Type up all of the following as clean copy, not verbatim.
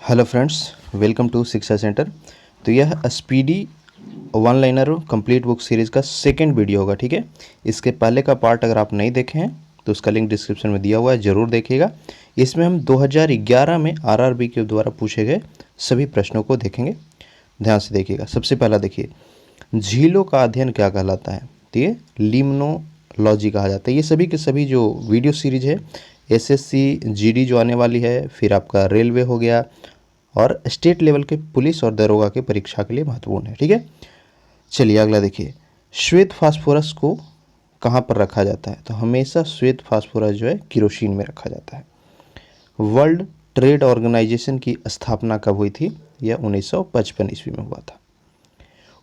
Hello friends, welcome to शिक्षा centre. तो यह speedy one liner complete book series का सेकंड वीडियो होगा। ठीक है, इसके पहले का पार्ट अगर आप नहीं देखे हैं तो उसका लिंक डिस्क्रिप्शन में दिया हुआ है, ज़रूर देखिएगा। इसमें हम 2011 में आरआरबी के द्वारा पूछे गए सभी प्रश्नों को देखेंगे। ध्यान से देखिएगा। सबसे पहला देखिए, झीलों का अध्ययन क्या कहलाता है? तो ये लिम्नोलॉजी कहा जाता है। ये सभी के सभी जो वीडियो सीरीज है, एसएससी जीडी जो आने वाली है, फिर आपका रेलवे हो गया और स्टेट लेवल के पुलिस और दरोगा के परीक्षा के लिए महत्वपूर्ण है। ठीक है, चलिए अगला देखिए, श्वेत फास्फोरस को कहाँ पर रखा जाता है? तो हमेशा श्वेत फास्फोरस जो है किरोसिन में रखा जाता है। वर्ल्ड ट्रेड ऑर्गेनाइजेशन की स्थापना कब हुई थी? यह 1955 ईस्वी में हुआ था।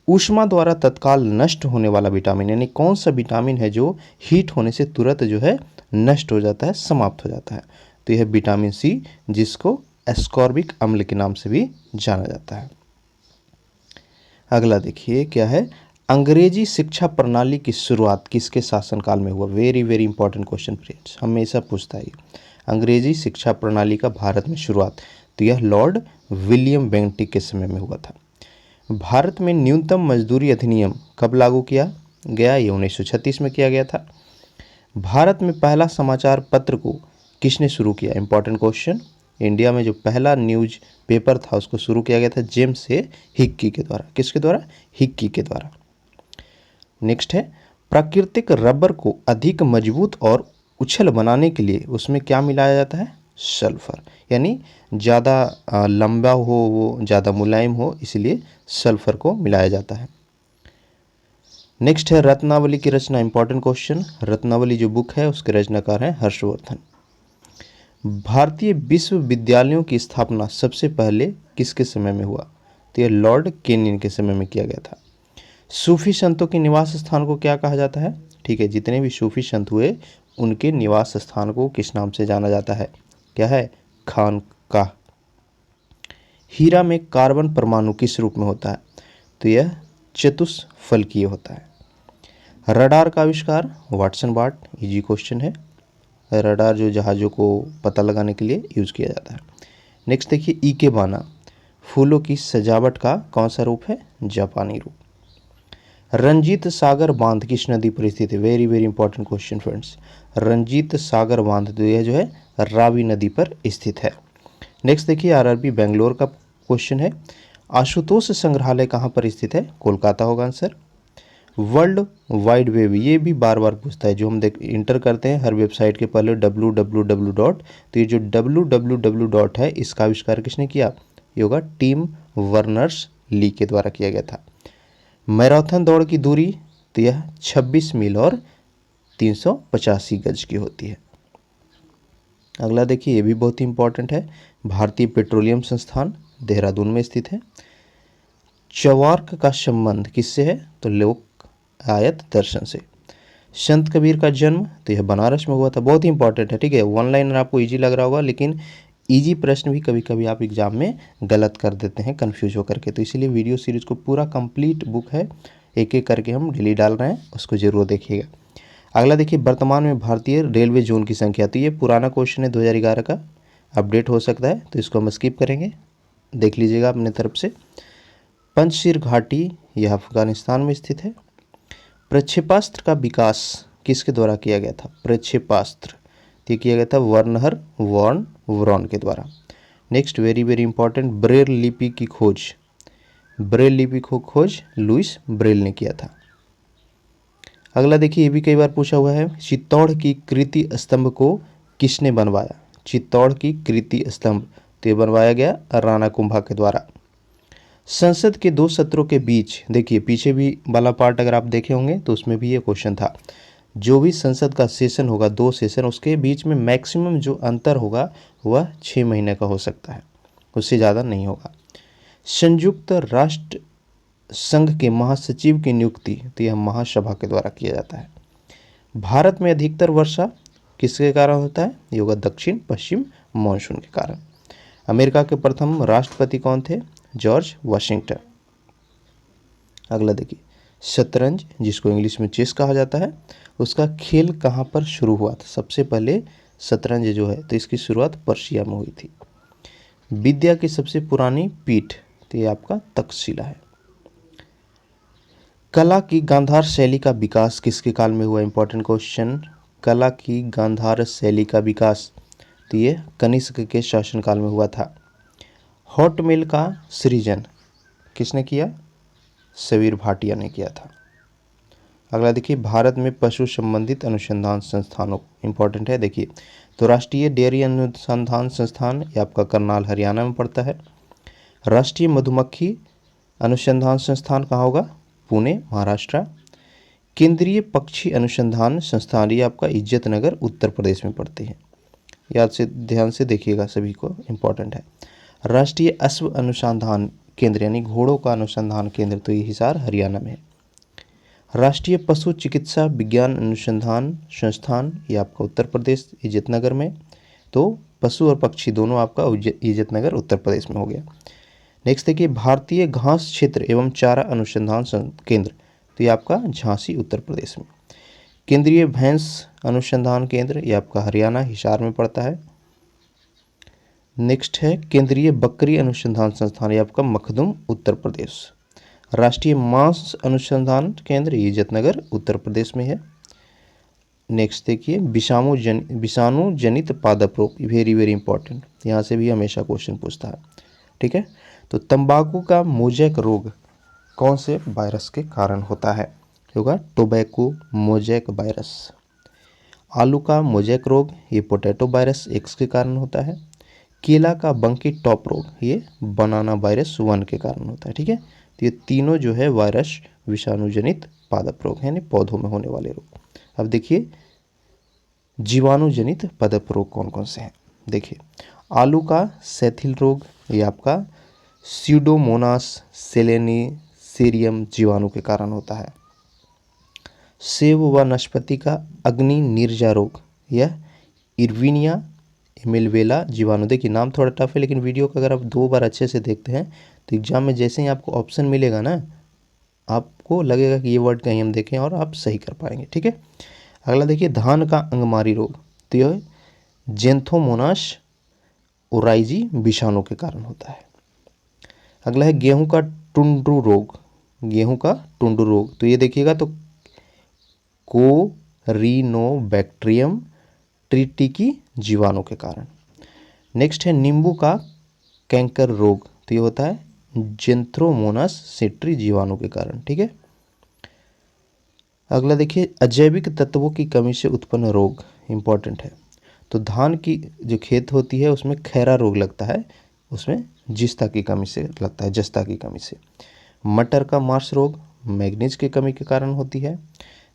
ऊष्मा द्वारा तत्काल नष्ट होने वाला विटामिन, यानी कौन सा विटामिन है जो हीट होने से तुरंत जो है नष्ट हो जाता है, समाप्त हो जाता है? तो यह विटामिन सी, जिसको एस्कॉर्बिक अम्ल के नाम से भी जाना जाता है। अगला देखिए क्या है, अंग्रेजी शिक्षा प्रणाली की शुरुआत किसके शासनकाल में हुआ? Very very important question friends, हमेशा पूछता है। अंग्रेजी शिक्षा प्रणाली का भारत में शुरुआत, तो यह लॉर्ड विलियम बेंटिक के समय में हुआ था। भारत में न्यूनतम मजदूरी अधिनियम कब लागू किया गया? ये 1936 में किया गया था। भारत में पहला समाचार पत्र को किसने शुरू किया? Important question. इंडिया में जो पहला न्यूज पेपर था उसको शुरू किया गया था जेम्स ए हिक्की के द्वारा। किसके द्वारा? हिक्की के द्वारा। नेक्स्ट है, प्राकृतिक रबर को अधिक मजबूत और उछल बनाने के लिए उसमें क्या मिलाया जाता है? सल्फर, यानी ज़्यादा लंबा हो, वो ज़्यादा मुलायम हो, इसलिए सल्फर को मिलाया जाता है। नेक्स्ट है, रत्नावली की रचना। Important question. रत्नावली जो बुक है उसके रचनाकार हैं हर्षवर्धन। भारतीय विश्वविद्यालयों की स्थापना सबसे पहले किसके समय में हुआ? तो यह लॉर्ड केनियन के समय में किया गया था। सूफी संतों के निवास स्थान को क्या कहा जाता है? ठीक है, जितने भी सूफी संत हुए उनके निवास स्थान को किस नाम से जाना जाता है? क्या है? खानकाह। हीरा में कार्बन परमाणु किस रूप में होता है? तो यह चतुष्फलकीय होता है। रडार का आविष्कार? Watson BART. इजी क्वेश्चन है। रडार जो जहाज़ों को पता लगाने के लिए यूज़ किया जाता है। नेक्स्ट देखिए, इकेबाना फूलों की सजावट का कौन सा रूप है? जापानी रूप। रंजीत सागर बांध किस नदी पर स्थित है? Very very important question friends. Ranjit Sagar बांध तो यह जो है रावी नदी पर स्थित है। नेक्स्ट देखिए, आरआरबी बेंगलोर का क्वेश्चन है, आशुतोष संग्रहालय कहाँ पर स्थित है? कोलकाता होगा आंसर। वर्ल्ड वाइड वेब, ये भी बार बार पूछता है, जो हम इंटर करते हैं हर वेबसाइट के पहले www डॉट, तो ये जो www डॉट है इसका आविष्कार किसने किया? ये होगा टिम वर्नर्स ली के द्वारा किया गया था। मैराथन दौड़ की दूरी, तो यह 26 मील और 385 गज की होती है। अगला देखिए, ये भी बहुत ही इंपॉर्टेंट है, भारतीय पेट्रोलियम संस्थान देहरादून में स्थित है। चवार्क का संबंध किससे है? तो लोक आयत दर्शन से। संत कबीर का जन्म, तो यह बनारस में हुआ था। बहुत ही इंपॉर्टेंट है। ठीक है, वन लाइनर आपको इजी लग रहा होगा, लेकिन इजी प्रश्न भी कभी कभी आप एग्जाम में गलत कर देते हैं कंफ्यूज होकर के, तो इसीलिए वीडियो सीरीज को पूरा कंप्लीट बुक है, एक एक करके हम डेली डाल रहे हैं, उसको जरूर देखिएगा। अगला देखिए, वर्तमान में भारतीय रेलवे जोन की संख्या, तो ये पुराना क्वेश्चन है 2011 का, अपडेट हो सकता है, तो इसको हम स्किप करेंगे, देख लीजिएगा अपने तरफ से। पंजशीर घाटी यह अफगानिस्तान में स्थित है। प्रक्षेपास्त्र का विकास किसके द्वारा किया गया था? प्रक्षेपास्त्र ये किया गया था वर्नहर वॉन वुरॉन के द्वारा। Next very very important, Braille लिपि की खोज, ब्रेल लिपि को खोज लुइस ब्रेल ने किया था। अगला देखिए, ये भी कई बार पूछा हुआ है, चित्तौड़ की कृति स्तंभ को किसने बनवाया? चित्तौड़ की कृति स्तंभ तो ये बनवाया गया राणा कुंभा के द्वारा। संसद के दो सत्रों के बीच, देखिए पीछे भी वाला पार्ट अगर आप देखे होंगे तो उसमें भी ये क्वेश्चन था, जो भी संसद का सेशन होगा, दो सेशन, उसके बीच में मैक्सिमम जो अंतर होगा वह 6 महीने का हो सकता है, उससे ज़्यादा नहीं होगा। संयुक्त राष्ट्र संघ के महासचिव की नियुक्ति, तो यह महासभा के द्वारा किया जाता है। भारत में अधिकतर वर्षा किसके कारण होता है? ये होगा दक्षिण पश्चिम मानसून के कारण। अमेरिका के प्रथम राष्ट्रपति कौन थे? George Washington. अगला देखिए, शतरंज जिसको इंग्लिश में चेस कहा जाता है, उसका खेल कहाँ पर शुरू हुआ था? सबसे पहले शतरंज जो है तो इसकी शुरुआत पर्शिया में हुई थी। विद्या की सबसे पुरानी पीठ, तो ये आपका तक्षशिला है। कला की गांधार शैली का विकास किसके काल में हुआ? Important question. कला की गांधार शैली का विकास, तो ये कनिष्क के शासनकाल में हुआ था। हॉट मिल का सृजन किसने किया? सवीर भाटिया ने किया था। अगला देखिए, भारत में पशु संबंधित अनुसंधान संस्थानों, इंपॉर्टेंट है देखिए, तो राष्ट्रीय डेयरी अनुसंधान संस्थान ये आपका करनाल हरियाणा में पड़ता है। राष्ट्रीय मधुमक्खी अनुसंधान संस्थान कहाँ होगा? पुणे महाराष्ट्र। केंद्रीय पक्षी अनुसंधान संस्थान ये आपका इज्जत नगर उत्तर प्रदेश में पड़ते हैं। याद से ध्यान से देखिएगा, सभी को इम्पोर्टेंट है। राष्ट्रीय अश्व अनुसंधान केंद्र यानी घोड़ों का अनुसंधान केंद्र, तो ये हिसार हरियाणा में है। राष्ट्रीय पशु चिकित्सा विज्ञान अनुसंधान संस्थान ये आपका उत्तर प्रदेश इज्जत नगर में, तो पशु और पक्षी दोनों आपका इज्जत नगर उत्तर प्रदेश में हो गया। नेक्स्ट देखिए, भारतीय घास क्षेत्र एवं चारा अनुसंधान केंद्र, तो ये आपका झांसी उत्तर प्रदेश में। केंद्रीय भैंस अनुसंधान केंद्र ये आपका हरियाणा हिसार में पड़ता है। नेक्स्ट है केंद्रीय बकरी अनुसंधान संस्थान ये आपका मखदुम उत्तर प्रदेश। राष्ट्रीय मांस अनुसंधान केंद्र ये इज्जतनगर उत्तर प्रदेश में है। नेक्स्ट देखिए, विषाणु जनित पादप रोग, वेरी वेरी इंपॉर्टेंट, यहाँ से भी हमेशा क्वेश्चन पूछता है, ठीक है। तो तंबाकू का मोजैक रोग कौन से वायरस के कारण होता है? होगा टोबैको मोजैक वायरस। आलू का मोजैक रोग ये पोटैटो वायरस एक्स के कारण होता है। केला का बंकी टॉप रोग ये बनाना वायरस 1 के कारण होता है, ठीक है। तो ये तीनों जो है वायरस विषाणु जनित पादप रोग यानी पौधों में होने वाले रोग। अब देखिए जीवाणु जनित पादप रोग कौन कौन से हैं। देखिए, आलू का सेथिल रोग ये आपका स्यूडोमोनास सेलेनिसेरियम जीवाणु के कारण होता है। सेब व नाशपाती का अग्नि निर्जा रोग यह इर्विनिया एमिलवेला जीवाणु, देखिए नाम थोड़ा टफ है लेकिन वीडियो को अगर आप 2 बार अच्छे से देखते हैं तो एग्जाम में जैसे ही आपको ऑप्शन मिलेगा ना, आपको लगेगा कि ये वर्ड कहीं हम देखें और आप सही कर पाएंगे, ठीक है। अगला देखिए, धान का अंगमारी रोग, तो यह जेंथोमोनास ओराइजी विषाणु के कारण होता है। अगला है गेहूं का टुंड्रू रोग, गेहूं का टुंड्रू रोग, तो ये देखिएगा तो कोरिनोबैक्टीरियम ट्रिटिकी जीवाणु के कारण। नेक्स्ट है नींबू का कैंकर रोग, तो ये होता है जेंथ्रोमोनास सिट्री जीवाणु के कारण, ठीक है। अगला देखिए, अजैविक तत्वों की कमी से उत्पन्न रोग, इंपॉर्टेंट है। तो धान की जो खेत होती है उसमें खैरा रोग लगता है, उसमें जिस्ता की कमी से लगता है, जस्ता की कमी से। मटर का मार्स रोग मैग्नीज की कमी के कारण होती है।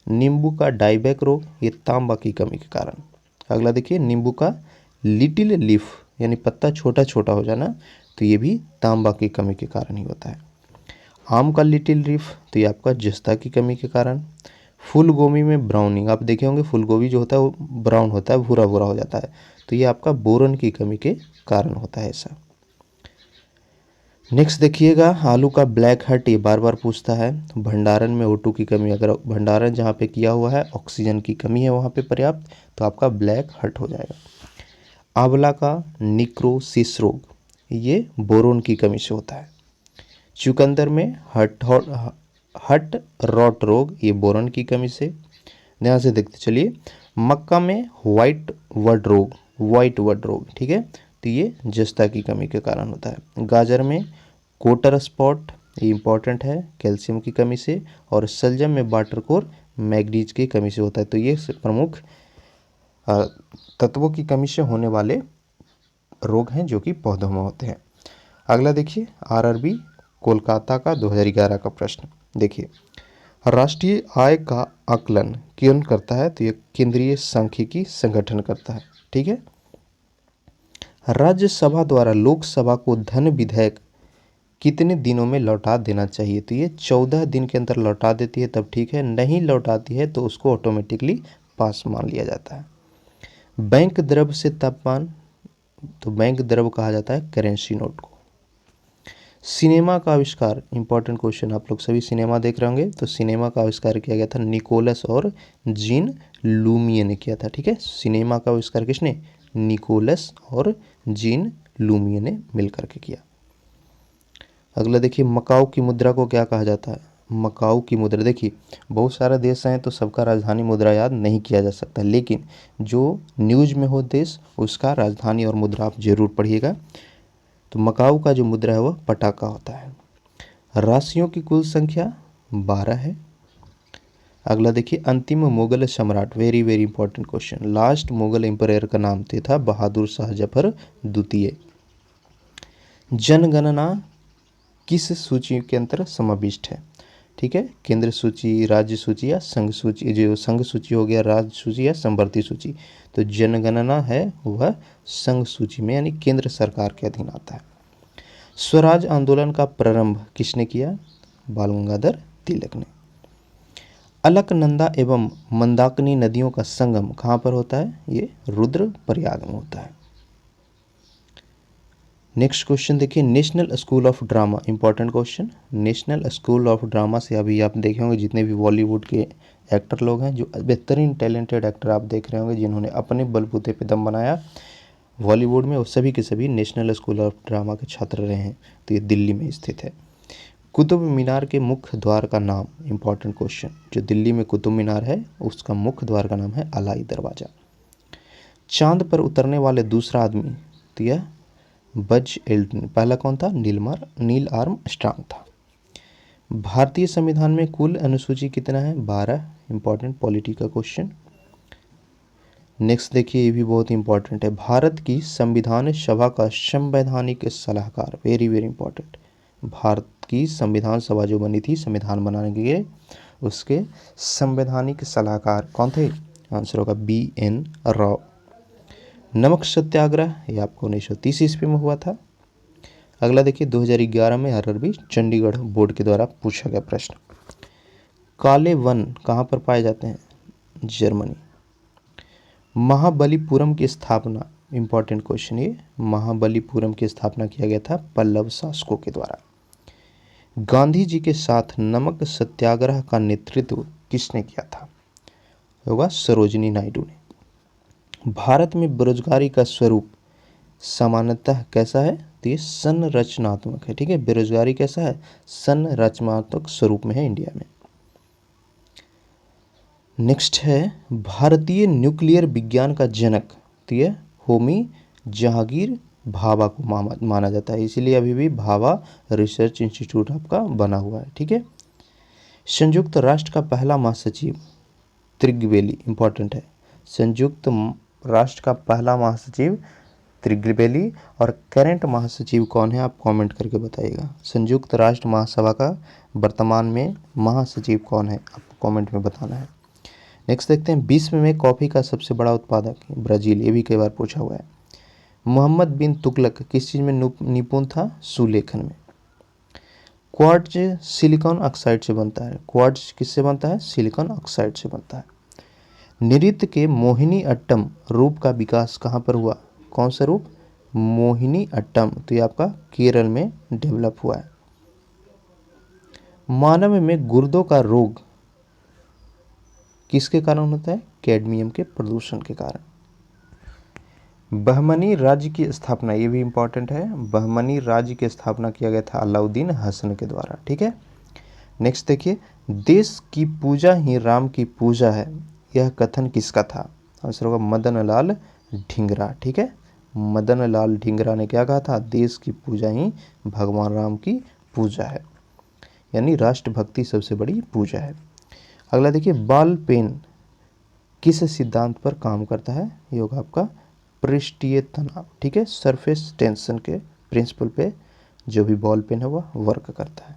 नींबू का डाइबैक रोग ये तांबा की कमी के कारण। अगला देखिए, नींबू का लिटिल लीफ यानी पत्ता छोटा छोटा हो जाना, तो ये भी तांबा की कमी के कारण ही होता है। आम का लिटिल लीफ, तो ये आपका जस्ता की कमी के कारण। फूल गोभी में ब्राउनिंग, आप देखे होंगे फूल गोभी जो होता है वो ब्राउन होता है, भूरा भूरा हो जाता है, तो ये आपका बोरन की कमी के कारण होता है ऐसा। नेक्स्ट देखिएगा, आलू का ब्लैक हर्ट ये बार बार पूछता है। भंडारण में O2 की कमी, अगर भंडारण जहाँ पे किया हुआ है ऑक्सीजन की कमी है वहाँ पे पर्याप्त, तो आपका ब्लैक हर्ट हो जाएगा। आंवला का निक्रोसिस रोग ये बोरोन की कमी से होता है। चुकंदर में हट रॉट रोग ये बोरोन की कमी से। ध्यान से देखते चलिए, मक्का में वाइट वड रोग, ठीक है, तो ये जस्ता की कमी के कारण होता है। गाजर में कोटर स्पॉट ये इंपॉर्टेंट है कैल्शियम की कमी से। और सलजम में वाटरकोर मैग्नीज की कमी से होता है। तो ये प्रमुख तत्वों की कमी से होने वाले रोग हैं जो कि पौधों में होते हैं। अगला देखिए, आरआरबी कोलकाता का 2011 का प्रश्न। देखिए, राष्ट्रीय आय का आकलन कौन करता है? तो ये केंद्रीय सांख्यिकी संगठन करता है, ठीक है। राज्यसभा द्वारा लोकसभा को धन विधेयक कितने दिनों में लौटा देना चाहिए? तो ये 14 दिन के अंदर लौटा देती है तब ठीक है, नहीं लौटाती है तो उसको ऑटोमेटिकली पास मान लिया जाता है। बैंक द्रव्य से तापमान, तो बैंक द्रव्य कहा जाता है करेंसी नोट को। सिनेमा का आविष्कार, इंपॉर्टेंट क्वेश्चन, आप लोग सभी सिनेमा देख रहे होंगे, तो सिनेमा का आविष्कार किया गया था निकोलस और जीन लूमिये ने किया था, ठीक है। सिनेमा का आविष्कार किसने? निकोलस और जीन लूमिये ने मिल करके किया। अगला देखिए, मकाऊ की मुद्रा को क्या कहा जाता है? मकाऊ की मुद्रा, देखिए बहुत सारे देश हैं तो सबका राजधानी मुद्रा याद नहीं किया जा सकता, लेकिन जो न्यूज में हो देश उसका राजधानी और मुद्रा आप जरूर पढ़िएगा। तो मकाऊ का जो मुद्रा है वह पटाका होता है। राशियों की कुल संख्या 12 है। अगला देखिए, अंतिम मुगल सम्राट, very very important question, last Mughal empire का नाम था बहादुर शाह जफर द्वितीय। जनगणना किस सूची के अंतर्गत समाविष्ट है? ठीक है, केंद्र सूची, राज्य सूची या संघ सूची। जो संघ सूची हो गया राज्य सूची या संवर्ती सूची, तो जनगणना है वह संघ सूची में यानी केंद्र सरकार के अधीन आता है। स्वराज आंदोलन का प्रारंभ किसने किया? बाल गंगाधर तिलक ने। अलकनंदा एवं मंदाकिनी नदियों का संगम कहाँ पर होता है? ये रुद्रप्रयाग में होता है। नेक्स्ट क्वेश्चन देखिए, national school of drama, important question. National school of drama से अभी आप देखे होंगे जितने भी बॉलीवुड के एक्टर लोग हैं, जो बेहतरीन टैलेंटेड एक्टर आप देख रहे होंगे जिन्होंने अपने बलबूते पे दम बनाया बॉलीवुड में, वो सभी के सभी नेशनल स्कूल ऑफ ड्रामा के छात्र रहे हैं। तो ये दिल्ली में स्थित है। कुतुब मीनार के मुख्य द्वार का नाम, इंपॉर्टेंट क्वेश्चन, जो दिल्ली में कुतुब मीनार है उसका मुख्य द्वार का नाम है अलाई दरवाजा। चांद पर उतरने वाले दूसरा आदमी, तो यह बज एल्ड्रिन। पहला कौन था? नील आर्मस्ट्रांग था। भारतीय संविधान में कुल अनुसूची कितना है? 12। इंपॉर्टेंट पॉलिटी का क्वेश्चन। नेक्स्ट देखिए, ये भी बहुत इंपॉर्टेंट है, भारत की संविधान सभा का संवैधानिक सलाहकार, वेरी वेरी इंपॉर्टेंट। भारत की संविधान सभा जो बनी थी संविधान बनाने के लिए, उसके संवैधानिक सलाहकार कौन थे? आंसर होगा BN राव। नमक सत्याग्रह ये आपको 1930 ईस्वी में हुआ था। अगला देखिए, 2011 में RRB चंडीगढ़ बोर्ड के द्वारा पूछा गया प्रश्न। काले वन कहाँ पर पाए जाते हैं? जर्मनी। महाबलीपुरम की स्थापना, इंपॉर्टेंट क्वेश्चन ये, महाबलीपुरम की स्थापना किया गया था पल्लव शासकों के द्वारा। गांधी जी के साथ नमक सत्याग्रह का नेतृत्व किसने किया था? होगा सरोजिनी नायडू ने। भारत में बेरोजगारी का स्वरूप सामान्यतः कैसा है? तो ये संरचनात्मक है। ठीक है, बेरोजगारी कैसा है? संरचनात्मक स्वरूप में है इंडिया में। नेक्स्ट है, भारतीय न्यूक्लियर विज्ञान का जनक, तो ये होमी जहांगीर भाभा को माना जाता है, इसीलिए अभी भी भाभा रिसर्च इंस्टीट्यूट आपका बना हुआ है। ठीक है, संयुक्त राष्ट्र का पहला महासचिव त्रिगवेली, इंपॉर्टेंट है। संयुक्त राष्ट्र का पहला महासचिव त्रिगवेली, और करंट महासचिव कौन है आप कमेंट करके बताइएगा। संयुक्त राष्ट्र महासभा का वर्तमान में महासचिव कौन है आपको कमेंट में बताना है। नेक्स्ट देखते हैं, विश्व में कॉफ़ी का सबसे बड़ा उत्पादक ब्राज़ील, ये भी कई बार पूछा हुआ है। मोहम्मद बिन तुगलक किस चीज़ में निपुण था? सुलेखन में। क्वार्ट्ज सिलिकॉन ऑक्साइड से बनता है। क्वार्ट्ज किससे बनता है? सिलिकॉन ऑक्साइड से बनता है। नृत्य के मोहिनी अट्टम रूप का विकास कहाँ पर हुआ? कौन सा रूप? मोहिनी अट्टम, तो ये आपका केरल में डेवलप हुआ है। मानव में गुर्दों का रोग किसके कारण होता है? कैडमियम के प्रदूषण के कारण। बहमनी राज्य की स्थापना, ये भी इंपॉर्टेंट है, बहमनी राज्य की स्थापना किया गया था अलाउद्दीन हसन के द्वारा। ठीक है, नेक्स्ट देखिए, देश की पूजा ही राम की पूजा है, यह कथन किसका था? आंसर होगा मदन लाल ढींगरा। ठीक है, मदन लाल ढींगरा ने क्या कहा था? देश की पूजा ही भगवान राम की पूजा है, यानी राष्ट्रभक्ति सबसे बड़ी पूजा है। अगला देखिए, बॉल पेन किस सिद्धांत पर काम करता है? ये होगा आपका पृष्ठीय तनाव। ठीक है, सरफेस टेंशन के प्रिंसिपल पे जो भी बॉल पेन है वह वर्क करता है।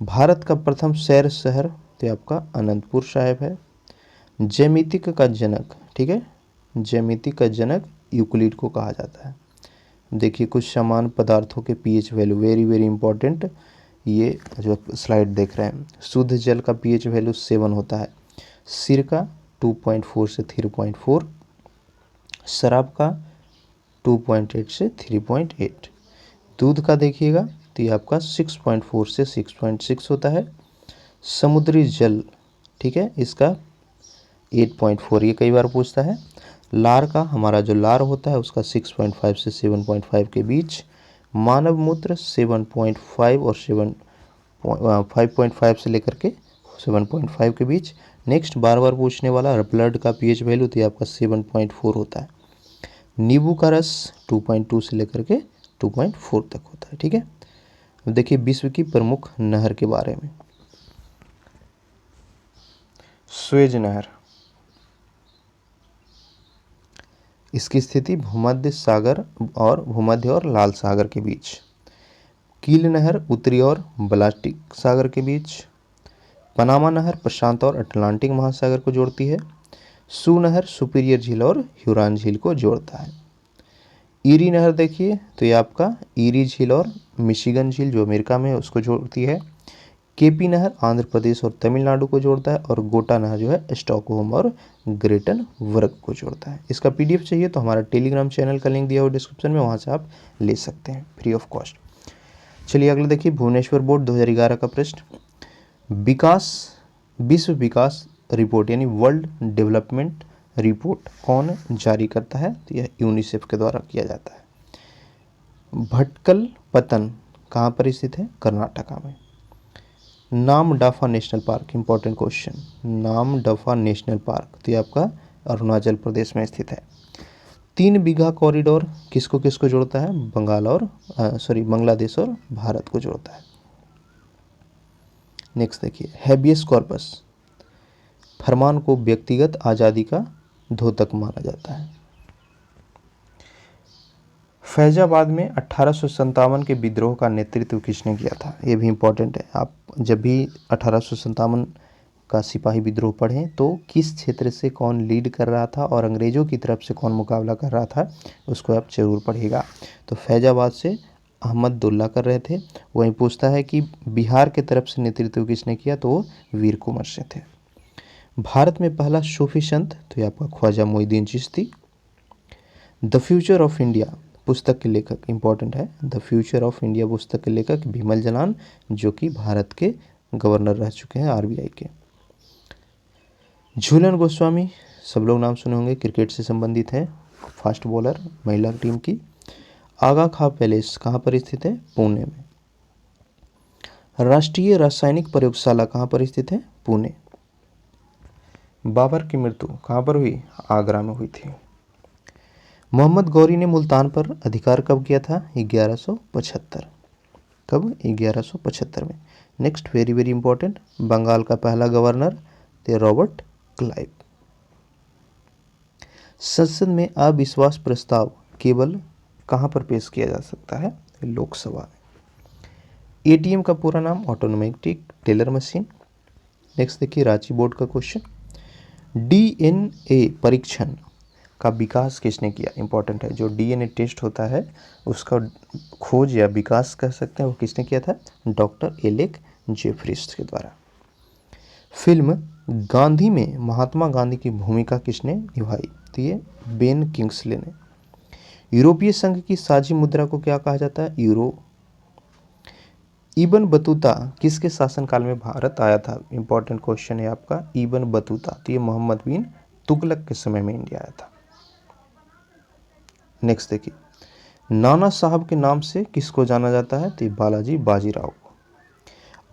भारत का प्रथम सैर शहर तो आपका अनंतपुर साहिब है। ज्यामितिक का जनक, ठीक है, ज्यामिति का जनक यूक्लिड को कहा जाता है। देखिए, कुछ समान पदार्थों के pH value, very very important, ये जो स्लाइड देख रहे हैं, शुद्ध जल का pH वैल्यू 7 होता है, सिरका 2.4 से 3.4, शराब का 2.8 से 3.8, दूध का देखिएगा तो ये आपका 6.4 से 6.6 होता है। समुद्री जल, ठीक है, इसका 8.4, ये कई बार पूछता है। लार का, हमारा जो लार होता है उसका 6.5 से 7.5 के बीच। मानव मूत्र 7.5 और 5.5 से लेकर के 7.5 के बीच। नेक्स्ट बार बार पूछने वाला ब्लड का पीएच वैल्यू, तो ये आपका 7.4 होता है। नींबू का रस 2.2 से लेकर के 2.4 तक होता है। ठीक है, अब देखिए विश्व की प्रमुख नहर के बारे में। स्वेज नहर, इसकी स्थिति भूमध्य सागर और भूमध्य और लाल सागर के बीच। कील नहर उत्तरी और बाल्टिक सागर के बीच। पनामा नहर प्रशांत और अटलांटिक महासागर को जोड़ती है। सू नहर सुपीरियर झील और ह्यूरॉन झील को जोड़ता है। ईरी नहर देखिए, तो ये आपका ईरी झील और मिशिगन झील जो अमेरिका में है उसको जोड़ती है। केपी नहर आंध्र प्रदेश और तमिलनाडु को जोड़ता है। और गोटा नहर जो है स्टॉकहोम और ग्रेटन वर्ग को जोड़ता है। इसका पीडीएफ चाहिए तो हमारा टेलीग्राम चैनल का लिंक दिया हुआ डिस्क्रिप्शन में, वहाँ से आप ले सकते हैं फ्री ऑफ कॉस्ट। चलिए अगला देखिए, भुवनेश्वर बोर्ड 2011 का प्रश्न। विश्व विकास रिपोर्ट यानी वर्ल्ड डेवलपमेंट रिपोर्ट कौन जारी करता है? तो यह यूनिसेफ के द्वारा किया जाता है। भटकल पतन कहाँ पर स्थित है? कर्नाटका में। नाम डाफा नेशनल पार्क, इंपॉर्टेंट क्वेश्चन, नाम डाफा नेशनल पार्क तो ये आपका अरुणाचल प्रदेश में स्थित है। 3 बीघा कॉरिडोर किसको किसको जोड़ता है? बांग्लादेश और भारत को जोड़ता है। नेक्स्ट देखिए, हैबियस कॉर्पस, फरमान को व्यक्तिगत आज़ादी का द्योतक माना जाता है। फैजाबाद में 1857 के विद्रोह का नेतृत्व किसने किया था? ये भी इम्पोर्टेंट है। आप जब भी 1857 का सिपाही विद्रोह पढ़ें तो किस क्षेत्र से कौन लीड कर रहा था और अंग्रेज़ों की तरफ से कौन मुकाबला कर रहा था उसको आप जरूर पढ़िएगा। तो फैजाबाद से अहमद दुल्ला कर रहे थे। वहीं पूछता है कि बिहार के तरफ से नेतृत्व किसने किया, तो वो वीर कुंवर से थे। भारत में पहला सूफी संत तो ये आपका Khwaja Moinuddin Chishti. The future of India पुस्तक के लेखक, इंपॉर्टेंट है, द फ्यूचर ऑफ इंडिया पुस्तक के लेखक बिमल जलान, जो कि भारत के गवर्नर रह चुके हैं आरबीआई के। झूलन गोस्वामी सब लोग नाम सुने होंगे, क्रिकेट से संबंधित है, फास्ट बॉलर, महिला टीम की। आगा खां पैलेस कहाँ पर स्थित है? पुणे में। राष्ट्रीय रासायनिक प्रयोगशाला कहाँ पर स्थित है? पुणे। बाबर की मृत्यु कहाँ पर हुई? आगरा में हुई थी। मोहम्मद गौरी ने मुल्तान पर अधिकार कब किया था? 1175। कब? 1175 में। Next very very important, Bengal का पहला गवर्नर थे रॉबर्ट क्लाइव। संसद में अविश्वास प्रस्ताव केवल कहाँ पर पेश किया जा सकता है? लोकसभा में। एटीएम का पूरा नाम ऑटोमेटिक टेलर मशीन। नेक्स्ट देखिए, रांची बोर्ड का क्वेश्चन। डीएनए परीक्षण का विकास किसने किया? इंपॉर्टेंट है, जो डीएनए टेस्ट होता है उसका खोज या विकास कह सकते हैं, वो किसने किया था? डॉक्टर एलेक जेफरीस के द्वारा। फिल्म गांधी में महात्मा गांधी की भूमिका किसने निभाई? तो ये बेन किंग्सले ने। यूरोपीय संघ की साझी मुद्रा को क्या कहा जाता है? यूरो। इब्न बतूता किसके शासनकाल में भारत आया था? इंपॉर्टेंट क्वेश्चन है आपका, इब्न बतूता तो ये मोहम्मद बिन तुगलक के समय में इंडिया आया था। नेक्स्ट देखिए, नाना साहब के नाम से किसको जाना जाता है? तो बालाजी बाजीराव को।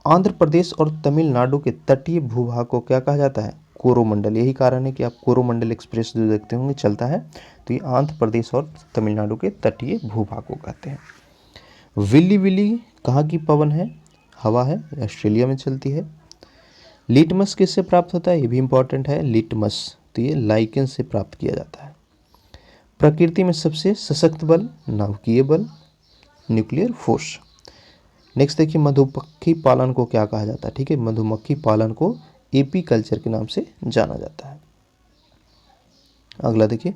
आंध्र प्रदेश और तमिलनाडु के तटीय भूभाग को क्या कहा जाता है? कोरोमंडल। यही कारण है कि आप कोरोमंडल एक्सप्रेस जो देखते होंगे चलता है, तो ये आंध्र प्रदेश और तमिलनाडु के तटीय भूभाग को कहते हैं। विल्ली विल्ली कहाँ की पवन है? हवा है, ऑस्ट्रेलिया में चलती है। लिटमस किससे प्राप्त होता है? ये भी इंपॉर्टेंट है, लिटमस तो ये लाइकेन से प्राप्त किया जाता है। प्रकृति में सबसे सशक्त बल, नाभिकीय बल, न्यूक्लियर फोर्स। नेक्स्ट देखिए, मधुमक्खी पालन को क्या कहा जाता है? ठीक है, मधुमक्खी पालन को एपी कल्चर के नाम से जाना जाता है। अगला देखिए,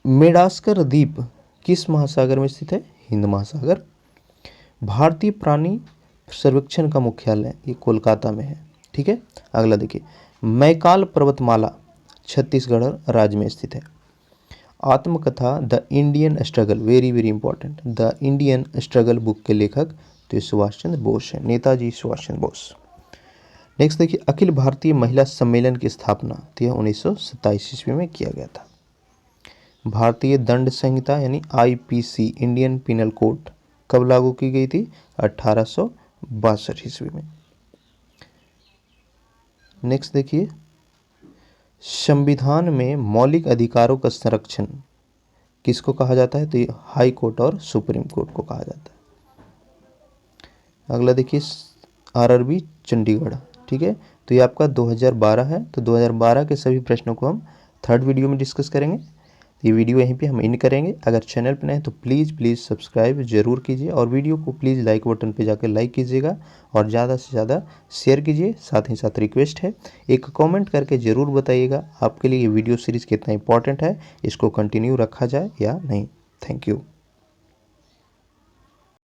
मेडागास्कर द्वीप किस महासागर में स्थित है? हिंद महासागर। भारतीय प्राणी सर्वेक्षण का मुख्यालय ये कोलकाता में है। ठीक है, अगला देखिए, मैकाल पर्वतमाला छत्तीसगढ़ राज्य में स्थित है। आत्मकथा the Indian struggle, very very important, the Indian struggle book के लेखक तो सुभाष चंद्र बोस हैं, नेताजी सुभाष चंद्र बोस। नेक्स्ट देखिए, अखिल भारतीय महिला सम्मेलन की स्थापना तो यह 1927 ईस्वी में किया गया था। भारतीय दंड संहिता यानी आईपीसी इंडियन पिनल कोड कब लागू की गई थी? 1862 ईस्वी में। नेक्स्ट देखिए, संविधान में मौलिक अधिकारों का संरक्षण किसको कहा जाता है? तो ये हाई कोर्ट और सुप्रीम कोर्ट को कहा जाता है। अगला देखिए, आरआरबी चंडीगढ़, ठीक है, तो ये आपका 2012 है। तो 2012 के सभी प्रश्नों को हम थर्ड वीडियो में डिस्कस करेंगे। ये वीडियो यहीं पे हम इन करेंगे। अगर चैनल पर नए हैं तो प्लीज़ सब्सक्राइब जरूर कीजिए और वीडियो को प्लीज़ लाइक बटन पे जाकर लाइक कीजिएगा और ज़्यादा से ज़्यादा शेयर कीजिए। साथ ही साथ रिक्वेस्ट है, एक कमेंट करके ज़रूर बताइएगा आपके लिए ये वीडियो सीरीज़ कितना इंपॉर्टेंट है, इसको कंटिन्यू रखा जाए या नहीं। Thank you.